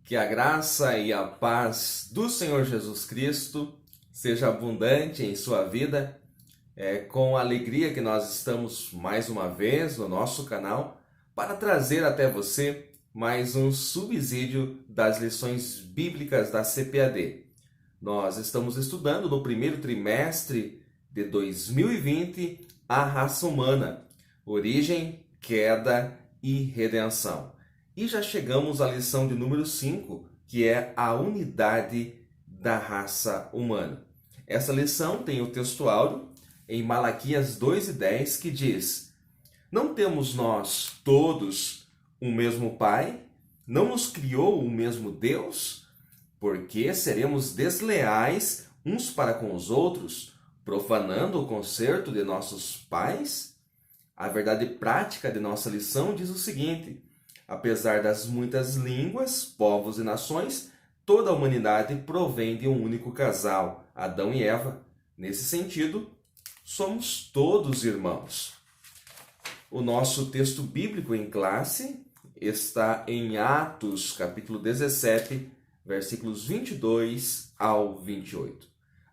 Que a graça e a paz do Senhor Jesus Cristo seja abundante em sua vida. É com alegria que nós estamos mais uma vez no nosso canal para trazer até você mais um subsídio das lições bíblicas da CPAD. Nós estamos estudando no primeiro trimestre de 2020 a raça humana, origem, queda e redenção. E já chegamos à lição de número 5, que é a unidade da raça humana. Essa lição tem o texto áureo em Malaquias 2:10, que diz: Não temos nós todos um mesmo Pai? Não nos criou o mesmo Deus? Porque seremos desleais uns para com os outros, profanando o concerto de nossos pais? A verdade prática de nossa lição diz o seguinte: apesar das muitas línguas, povos e nações, toda a humanidade provém de um único casal, Adão e Eva. Nesse sentido, somos todos irmãos. O nosso texto bíblico em classe está em Atos, capítulo 17, versículos 22 ao 28.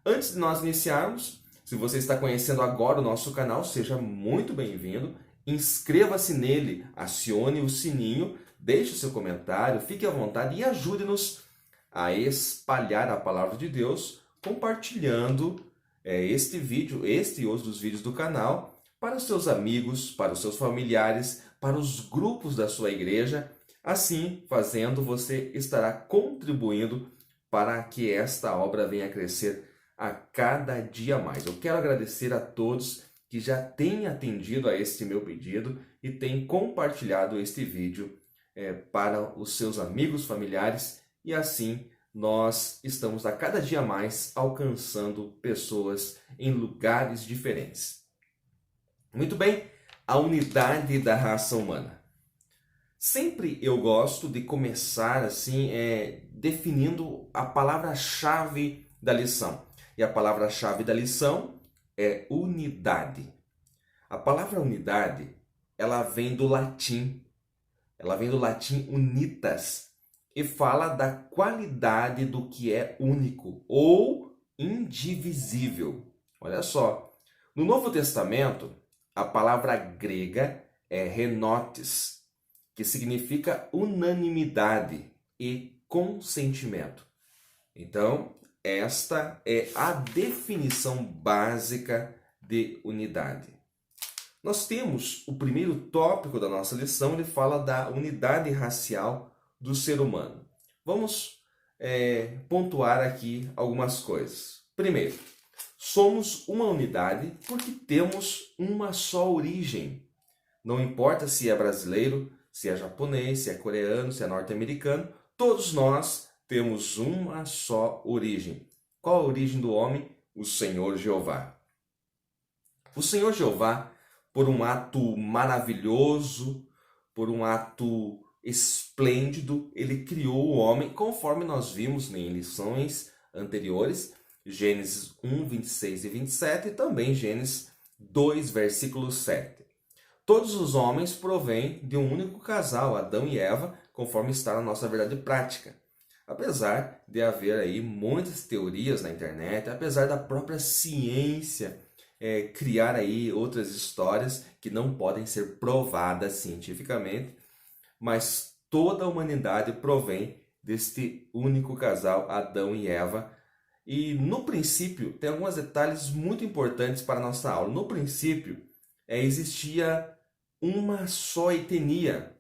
Antes de nós iniciarmos, se você está conhecendo agora o nosso canal, seja muito bem-vindo. Inscreva-se nele, acione o sininho, deixe o seu comentário, fique à vontade e ajude-nos a espalhar a palavra de Deus, compartilhando este vídeo, este e outros vídeos do canal, para os seus amigos, para os seus familiares, para os grupos da sua igreja. Assim, fazendo, você estará contribuindo para que esta obra venha a crescer a cada dia mais. Eu quero agradecer a todos que já têm atendido a este meu pedido e têm compartilhado este vídeo para os seus amigos, familiares, e assim nós estamos a cada dia mais alcançando pessoas em lugares diferentes. Muito bem, a unidade da raça humana. Sempre eu gosto de começar assim, definindo a palavra-chave da lição. E a palavra-chave da lição é unidade. A palavra unidade, ela vem do latim. Ela vem do latim unitas e fala da qualidade do que é único ou indivisível. Olha só, no Novo Testamento, a palavra grega é renotes, que significa unanimidade e consentimento. Então, esta é a definição básica de unidade. Nós temos o primeiro tópico da nossa lição, ele fala da unidade racial do ser humano. Vamos pontuar aqui algumas coisas. Primeiro, somos uma unidade porque temos uma só origem. Não importa se é brasileiro, se é japonês, se é coreano, se é norte-americano, todos nós temos uma só origem. Qual a origem do homem? O Senhor Jeová. O Senhor Jeová, por um ato maravilhoso, por um ato esplêndido, ele criou o homem, conforme nós vimos em lições anteriores, Gênesis 1, 26 e 27 e também Gênesis 2, versículo 7. Todos os homens provêm de um único casal, Adão e Eva, conforme está na nossa verdade prática. Apesar de haver aí muitas teorias na internet, apesar da própria ciência criar aí outras histórias que não podem ser provadas cientificamente, mas toda a humanidade provém deste único casal, Adão e Eva. E no princípio, tem alguns detalhes muito importantes para a nossa aula. No princípio, existia uma só etnia,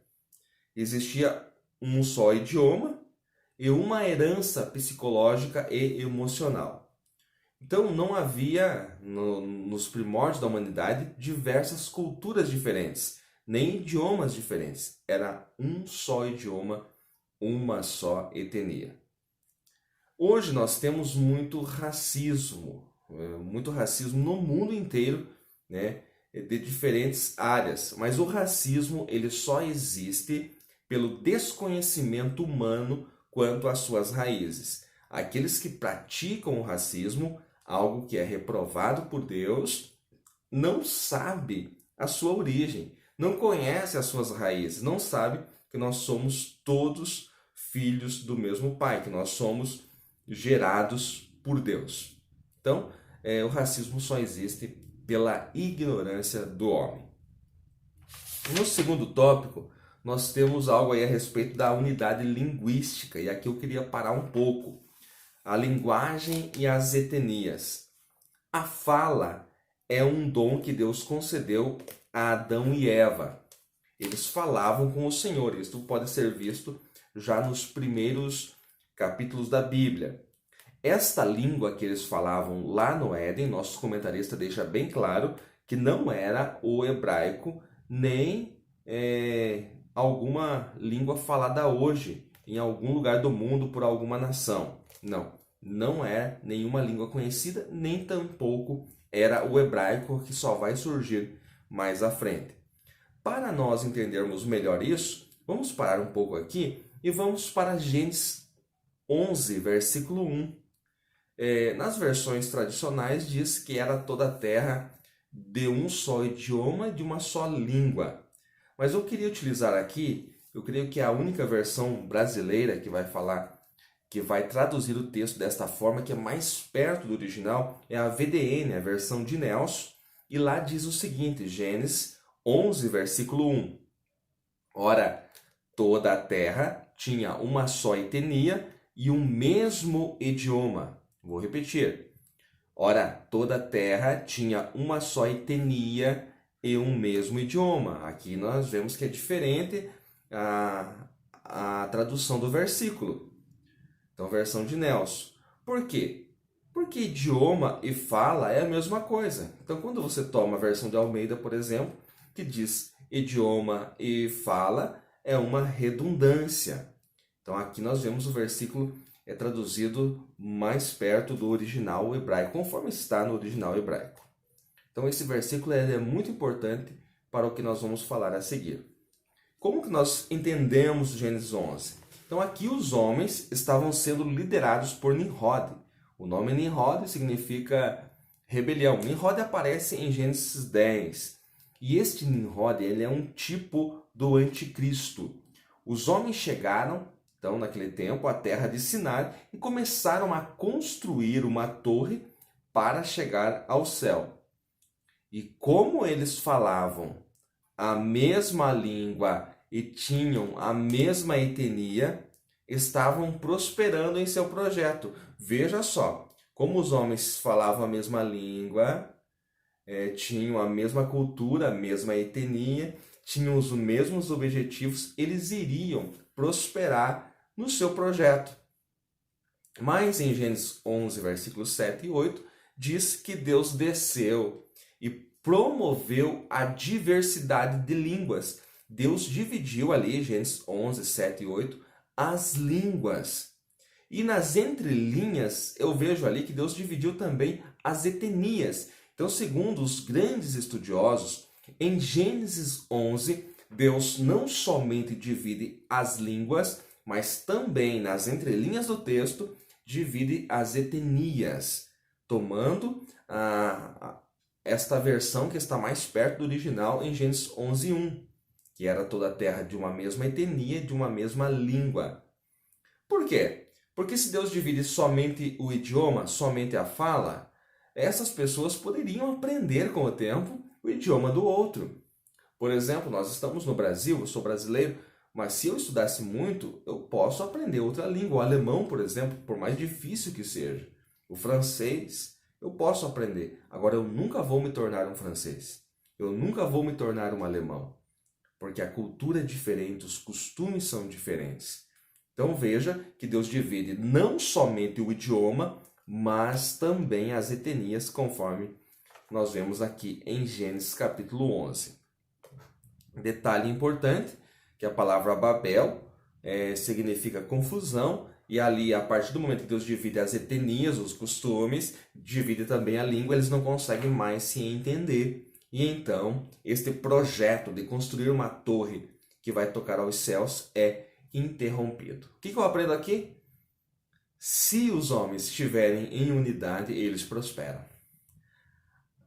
existia um só idioma e uma herança psicológica e emocional. Então não havia, nos primórdios da humanidade, diversas culturas diferentes, nem idiomas diferentes. Era um só idioma, uma só etnia. Hoje nós temos muito racismo no mundo inteiro, né, de diferentes áreas. Mas o racismo ele só existe pelo desconhecimento humano quanto às suas raízes. Aqueles que praticam o racismo, algo que é reprovado por Deus, não sabe a sua origem, não conhece as suas raízes, não sabe que nós somos todos filhos do mesmo Pai, que nós somos gerados por Deus. Então, o racismo só existe pela ignorância do homem. No segundo tópico, nós temos algo aí a respeito da unidade linguística, e aqui eu queria parar um pouco. A linguagem e as etnias. A fala é um dom que Deus concedeu a Adão e Eva. Eles falavam com o Senhor. Isso pode ser visto já nos primeiros capítulos da Bíblia. Esta língua que eles falavam lá no Éden, nosso comentarista deixa bem claro que não era o hebraico, nem alguma língua falada hoje em algum lugar do mundo por alguma nação. Não é nenhuma língua conhecida, nem tampouco era o hebraico, que só vai surgir mais à frente. Para nós entendermos melhor isso, vamos parar um pouco aqui e vamos para Gênesis 11, versículo 1. Nas versões tradicionais diz que era toda a terra de um só idioma e de uma só língua. Mas eu queria utilizar aqui, eu creio que a única versão brasileira que vai traduzir o texto desta forma, que é mais perto do original, é a VDN, a versão de Nelson, e lá diz o seguinte, Gênesis 11, versículo 1. Ora, toda a terra tinha uma só etnia e um mesmo idioma. Vou repetir. Ora, toda a terra tinha uma só etnia e um mesmo idioma. Aqui nós vemos que é diferente a tradução do versículo. Então, versão de Nelson. Por quê? Porque idioma e fala é a mesma coisa. Então, quando você toma a versão de Almeida, por exemplo, que diz idioma e fala, é uma redundância. Então, aqui nós vemos o versículo traduzido mais perto do original hebraico, conforme está no original hebraico. Então, esse versículo é muito importante para o que nós vamos falar a seguir. Como que nós entendemos Gênesis 11? Então, aqui os homens estavam sendo liderados por Nimrod. O nome Nimrod significa rebelião. Nimrod aparece em Gênesis 10. E este Nimrod, ele é um tipo do anticristo. Os homens chegaram, então, naquele tempo, à terra de Sinar e começaram a construir uma torre para chegar ao céu. E como eles falavam a mesma língua e tinham a mesma etnia, estavam prosperando em seu projeto. Veja só, como os homens falavam a mesma língua, tinham a mesma cultura, a mesma etnia, tinham os mesmos objetivos, eles iriam prosperar no seu projeto. Mas em Gênesis 11, versículos 7 e 8, diz que Deus desceu e promoveu a diversidade de línguas. Deus dividiu ali, Gênesis 11, 7 e 8, as línguas. E nas entrelinhas, eu vejo ali que Deus dividiu também as etnias. Então, segundo os grandes estudiosos, em Gênesis 11, Deus não somente divide as línguas, mas também nas entrelinhas do texto, divide as etnias, tomando esta versão que está mais perto do original em Gênesis 11, 1, que era toda a terra de uma mesma etnia, de uma mesma língua. Por quê? Porque se Deus divide somente o idioma, somente a fala, essas pessoas poderiam aprender com o tempo o idioma do outro. Por exemplo, nós estamos no Brasil, eu sou brasileiro, mas se eu estudasse muito, eu posso aprender outra língua. O alemão, por exemplo, por mais difícil que seja. O francês, eu posso aprender. Agora, eu nunca vou me tornar um francês. Eu nunca vou me tornar um alemão. Porque a cultura é diferente, os costumes são diferentes. Então, veja que Deus divide não somente o idioma, mas também as etnias, conforme nós vemos aqui em Gênesis capítulo 11. Detalhe importante, que a palavra Babel significa confusão, e ali, a partir do momento que Deus divide as etnias, os costumes, divide também a língua, eles não conseguem mais se entender. E então, este projeto de construir uma torre que vai tocar aos céus é interrompido. O que eu aprendo aqui? Se os homens estiverem em unidade, eles prosperam.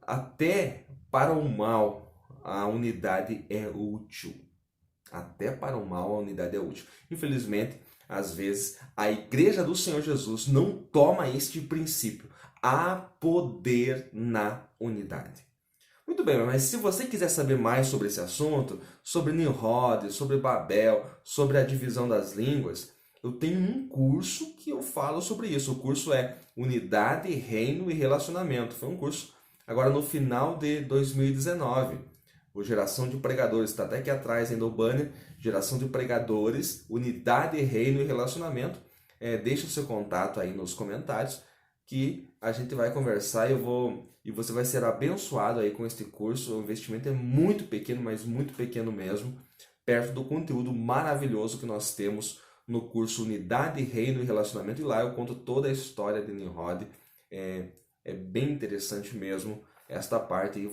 Até para o mal, a unidade é útil. Até para o mal, a unidade é útil. Infelizmente, às vezes, a igreja do Senhor Jesus não toma este princípio. Há poder na unidade. Muito bem, mas se você quiser saber mais sobre esse assunto, sobre Nimrod, sobre Babel, sobre a divisão das línguas, eu tenho um curso que eu falo sobre isso. O curso é Unidade, Reino e Relacionamento. Foi um curso agora no final de 2019. O Geração de Pregadores, está até aqui atrás ainda o banner, Geração de Pregadores, Unidade, Reino e Relacionamento. Deixa o seu contato aí nos comentários que a gente vai conversar e você vai ser abençoado aí com este curso. O investimento é muito pequeno, mas muito pequeno mesmo, perto do conteúdo maravilhoso que nós temos no curso Unidade, Reino e Relacionamento. E lá eu conto toda a história de Nimrod. É bem interessante mesmo esta parte. E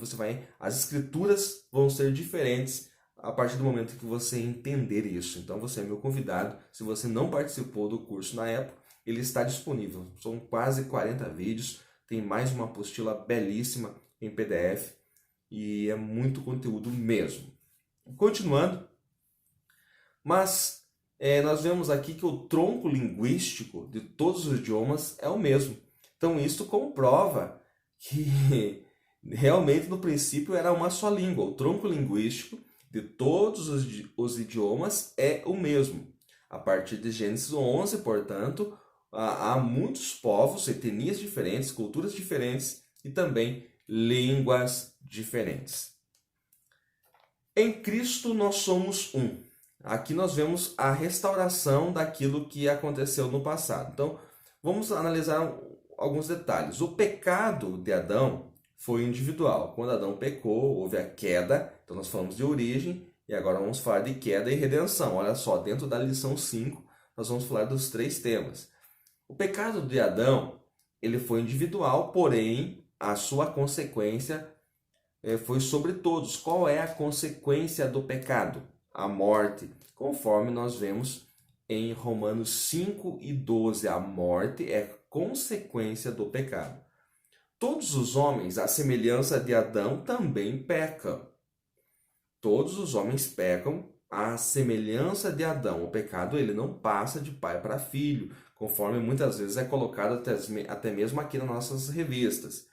as escrituras vão ser diferentes a partir do momento que você entender isso. Então você é meu convidado. Se você não participou do curso na época, ele está disponível. São quase 40 vídeos. Tem mais uma apostila belíssima em PDF. E é muito conteúdo mesmo. Continuando. Mas nós vemos aqui que o tronco linguístico de todos os idiomas é o mesmo. Então isso comprova que realmente no princípio era uma só língua. O tronco linguístico de todos os idiomas é o mesmo. A partir de Gênesis 11, portanto, há muitos povos, etnias diferentes, culturas diferentes e também línguas diferentes. Em Cristo nós somos um. Aqui nós vemos a restauração daquilo que aconteceu no passado. Então, vamos analisar alguns detalhes. O pecado de Adão foi individual. Quando Adão pecou, houve a queda. Então, nós falamos de origem e agora vamos falar de queda e redenção. Olha só, dentro da lição 5, nós vamos falar dos 3 temas. O pecado de Adão, ele foi individual, porém, a sua consequência foi sobre todos. Qual é a consequência do pecado? A morte, conforme nós vemos em Romanos 5 e 12. A morte é consequência do pecado. Todos os homens, à semelhança de Adão, também pecam. Todos os homens pecam à semelhança de Adão. O pecado ele não passa de pai para filho, conforme muitas vezes é colocado até mesmo aqui nas nossas revistas.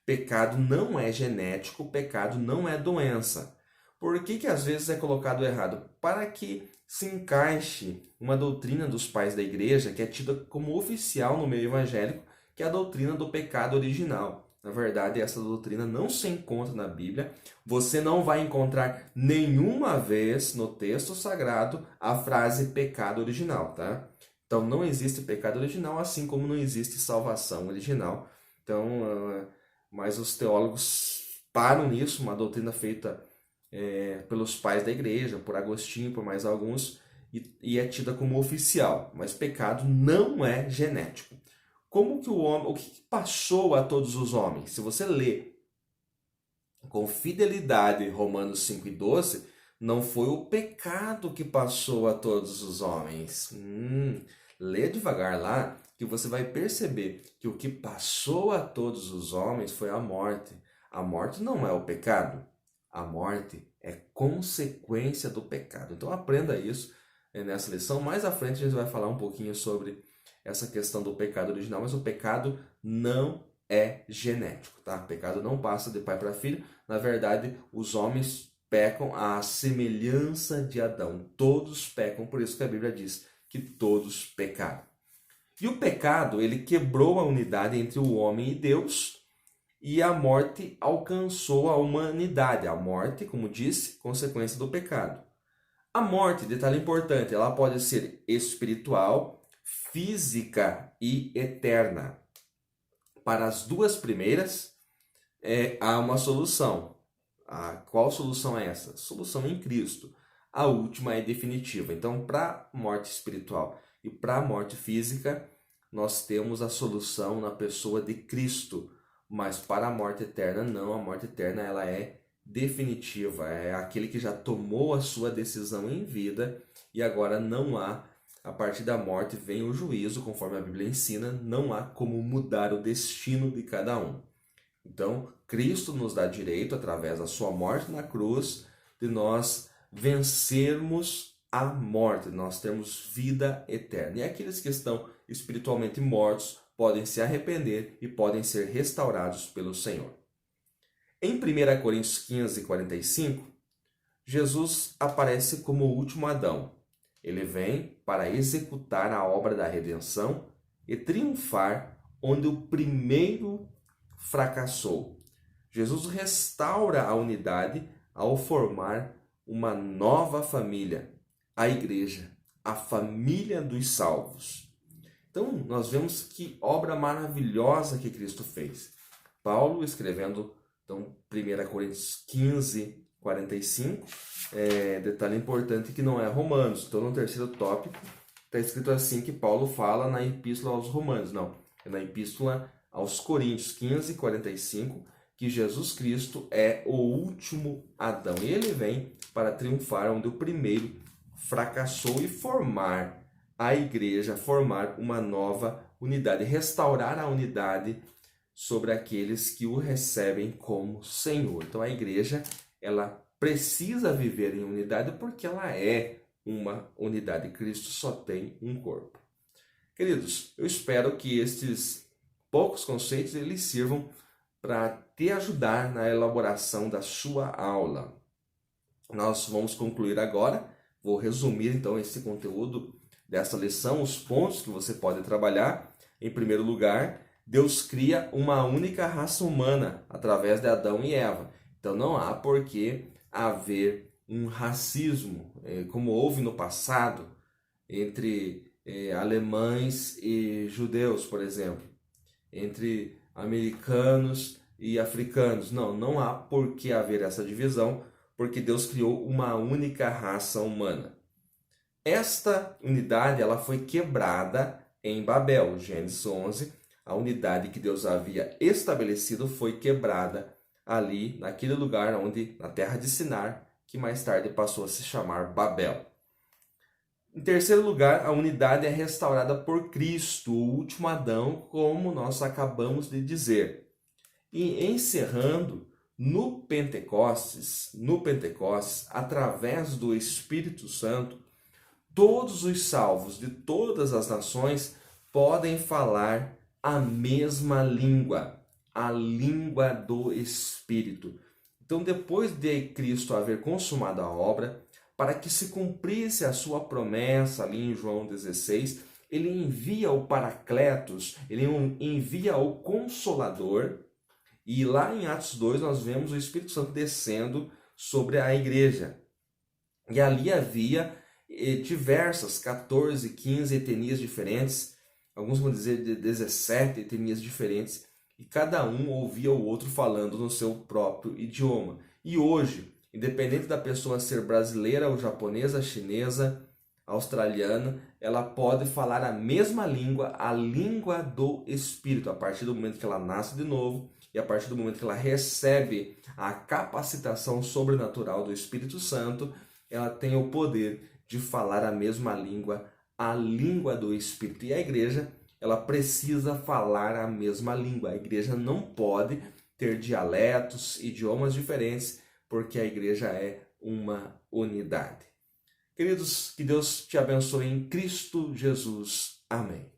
Pecado não é genético, pecado não é doença. Por que às vezes é colocado errado? Para que se encaixe uma doutrina dos pais da igreja que é tida como oficial no meio evangélico, que é a doutrina do pecado original. Na verdade, essa doutrina não se encontra na Bíblia. Você não vai encontrar nenhuma vez no texto sagrado a frase pecado original, tá? Então, não existe pecado original, assim como não existe salvação original. Então, mas os teólogos param nisso, uma doutrina feita pelos pais da igreja, por Agostinho, por mais alguns, e é tida como oficial. Mas pecado não é genético. Como que o que passou a todos os homens? Se você lê com fidelidade Romanos 5 e 12, não foi o pecado que passou a todos os homens. Lê devagar lá que você vai perceber que o que passou a todos os homens foi a morte. A morte não é o pecado. A morte é consequência do pecado. Então aprenda isso nessa lição. Mais à frente a gente vai falar um pouquinho sobre essa questão do pecado original, mas o pecado não é genético, tá? O pecado não passa de pai para filho. Na verdade, os homens pecam à semelhança de Adão. Todos pecam, por isso que a Bíblia diz que todos pecaram. E o pecado, ele quebrou a unidade entre o homem e Deus, e a morte alcançou a humanidade. A morte, como disse, consequência do pecado. A morte, detalhe importante, ela pode ser espiritual, física e eterna. Para as duas primeiras, há uma solução. Qual solução é essa? Solução em Cristo. A última é definitiva. Então, para a morte espiritual e para a morte física, nós temos a solução na pessoa de Cristo. Mas para a morte eterna, não. A morte eterna ela é definitiva. É aquele que já tomou a sua decisão em vida e agora não há, a partir da morte vem o juízo, conforme a Bíblia ensina, não há como mudar o destino de cada um. Então, Cristo nos dá direito, através da sua morte na cruz, de nós vencermos a morte, nós termos vida eterna. E aqueles que estão espiritualmente mortos podem se arrepender e podem ser restaurados pelo Senhor. Em 1 Coríntios 15, 45, Jesus aparece como o último Adão. Ele vem para executar a obra da redenção e triunfar onde o primeiro fracassou. Jesus restaura a unidade ao formar uma nova família, a igreja, a família dos salvos. Então, nós vemos que obra maravilhosa que Cristo fez. Paulo, escrevendo então, 1 Coríntios 15, 45, detalhe importante que não é Romanos. Então, no terceiro tópico, está escrito assim que Paulo fala na Epístola aos Romanos. Não, é na Epístola aos Coríntios 15, 45, que Jesus Cristo é o último Adão. E ele vem para triunfar onde o primeiro fracassou e formar a igreja, formar uma nova unidade, restaurar a unidade sobre aqueles que o recebem como Senhor. Então a igreja, ela precisa viver em unidade porque ela é uma unidade. Cristo só tem um corpo. Queridos, eu espero que estes poucos conceitos eles sirvam para te ajudar na elaboração da sua aula. Nós vamos concluir agora. Vou resumir então esse conteúdo dessa lição, os pontos que você pode trabalhar. Em primeiro lugar, Deus cria uma única raça humana através de Adão e Eva. Então não há por que haver um racismo, como houve no passado, entre alemães e judeus, por exemplo, entre americanos e africanos. Não há por que haver essa divisão, porque Deus criou uma única raça humana. Esta unidade ela foi quebrada em Babel, Gênesis 11. A unidade que Deus havia estabelecido foi quebrada ali, naquele lugar onde, na terra de Sinar, que mais tarde passou a se chamar Babel. Em terceiro lugar, a unidade é restaurada por Cristo, o último Adão, como nós acabamos de dizer. E encerrando, no Pentecostes, através do Espírito Santo, todos os salvos de todas as nações podem falar a mesma língua, a língua do Espírito. Então, depois de Cristo haver consumado a obra, para que se cumprisse a sua promessa ali em João 16, ele envia o Paracletos, ele envia o Consolador, e lá em Atos 2 nós vemos o Espírito Santo descendo sobre a igreja. E ali havia diversas, 14, 15 etnias diferentes, alguns vão dizer de 17 etnias diferentes, e cada um ouvia o outro falando no seu próprio idioma. E hoje, independente da pessoa ser brasileira ou japonesa, chinesa, australiana, ela pode falar a mesma língua, a língua do Espírito, a partir do momento que ela nasce de novo e a partir do momento que ela recebe a capacitação sobrenatural do Espírito Santo, ela tem o poder de falar a mesma língua, a língua do Espírito. E a igreja, ela precisa falar a mesma língua. A igreja não pode ter dialetos, idiomas diferentes, porque a igreja é uma unidade. Queridos, que Deus te abençoe em Cristo Jesus. Amém.